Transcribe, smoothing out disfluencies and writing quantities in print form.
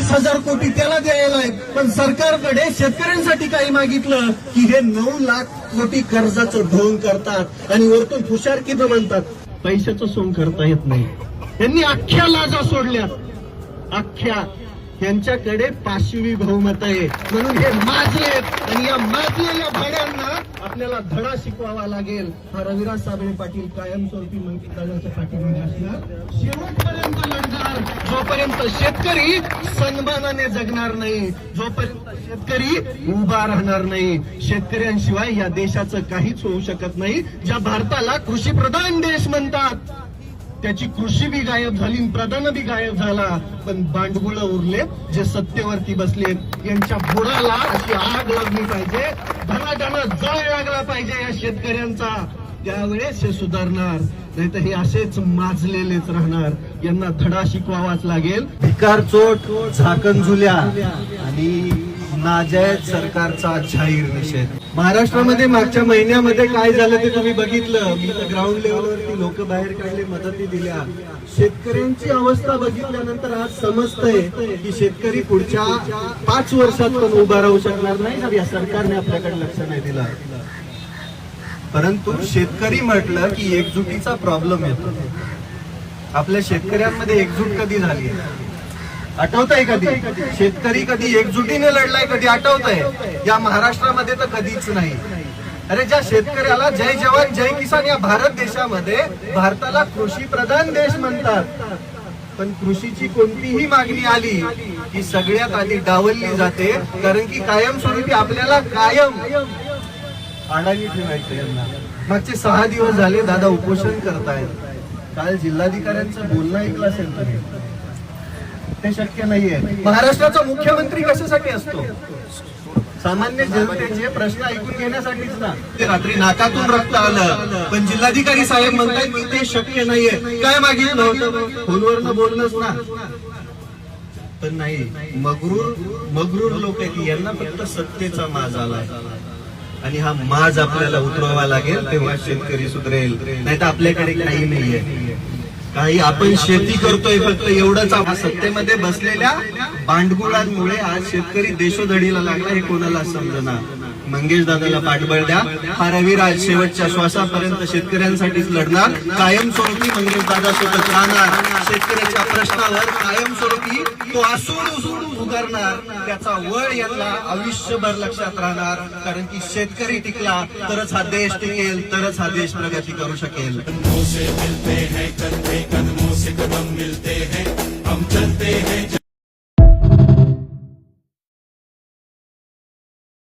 50,000 कोटी त्याला द्यायला आहेत, पण सरकारकडे शेतकऱ्यांसाठी काही मागितलं की हे 9 लाख कोटी कर्जाचं ढोंग करतात आणि वरतून फुशारकीचं म्हणतात. पैशाचं सोंग करता येत नाही. यांनी अख्ख्या लाजा सोडल्यात, अख्ख्या. यांच्याकडे पाचवी बहुमत आहे म्हणून हे माजलेत आणि या माजलेल्या भाड्यांना आपल्याला धडा शिकवावा लागेल. हा रविराज साबळे पाटील कायमस्वरूपी मंत्रिमंडळाच्या पाठीमागे असणार, शेवटपर्यंत लढणार. जोपर्यंत शेतकरी सन्मानाने जगणार नाही, जोपर्यंत शेतकरी उभा राहणार नाही. शेतकऱ्यांशिवाय या देशाचं काहीच होऊ शकत नाही. ज्या भारताला कृषीप्रधान देश म्हणतात त्याची कृषी बी गायब झाली, प्रधान बी गायब झाला, पण भांडगुळ उरले जे सत्तेवरती बसलेत. यांच्या बुडाला अशी आग लागली पाहिजे, धनाधना जाळ लागला पाहिजे या शेतकऱ्यांचा. त्यावेळेस हे सुधारणार, नाही तर हे असेच माजलेलेच राहणार. यांना धडा शिकवावाच लागेल. भिकार चोट, झाकण झुल्या आणि नाजायज सरकारचा जाहीर निषेध. महाराष्ट्रामध्ये मागच्या महिन्यामध्ये काय झालं ते तुम्ही बघितलं. मी तर ग्राउंड लेवलवरती लोक बाहेर काढले, मदती दिल्या. शेतकऱ्यांची अवस्था बघितल्यानंतर आज समजतंय की शेतकरी पुढच्या 5 वर्षात पण उभा राहू शकणार नाही जर या सरकारने आपल्याकडे लक्ष नाही दिलं. परंतु शेतकरी म्हटलं की एकजुटीचा प्रॉब्लेम येतो. आपल्या शेतकऱ्यांमध्ये एकजूट कधी झाली आठवतंय? कधी शेतकरी कधी एकजुटीने लढलाय कधी आठवतंय? या महाराष्ट्रामध्ये तर कधीच नाही. अरे ज्या शेतकऱ्याला जय जवान जय किसान या भारत देशामध्ये भारताला कृषी प्रधान देश म्हणतात, पण कृषीची कोणतीही मागणी आली की सगळ्यात आधी डावलली जाते. कारण की कायमस्वरूपी आपल्याला कायम अडाणी ठेवायचं. यांना मागचे 6 दिवस झाले दादा उपोषण करतायत. काल जिल्हाधिकाऱ्यांचं बोलणं ऐकलं असेल तुम्ही, ते शक्य नाहीये. महाराष्ट्राचा मुख्यमंत्री कशासाठी असतो? सामान्य जनतेचे प्रश्न ऐकून घेण्यासाठीच ना. ते रात्री नाकातून रक्त आलं, पण जिल्हाधिकारी साहेब म्हणतात की ते शक्य नाहीये. काय मागितलं होतं? फोनवरनं बोलणंच ना. पण नाही, मगरूर लोक आहेत, यांना फक्त सत्तेचा माज आलाय आणि हा माज आपल्याला उतरवावा लागेल. तेव्हा शेतकरी सुधरेल, नाही तर आपल्याकडे काही नाहीये. काही आपण शेती करतोय फक्त एवढंच. सत्तेमध्ये बसलेल्या भांडगुळांमुळे आज शेतकरी देशोधडीला लागला, हे कोणाला समजना. मंगेश दादाला पाठबळ द्या. हा रविराज शेवटच्या श्वासापर्यंत शेतकऱ्यांसाठीच लढणार, कायमस्वरूपी मंगेश दादा सोबत राहणार. शेतकऱ्याच्या प्रश्नावर कायमस्वरूपी तो असून उभारणार. त्याचा वळ यांना आयुष्यभर लक्षात राहणार. कारण की शेतकरी टिकला तरच हा देश टिकेल, तरच हा देश प्रगती करू शकेल. कदमों से मिलते हैं, कंधे कदमों से कदम मिलते हैं, हम चलते हैं.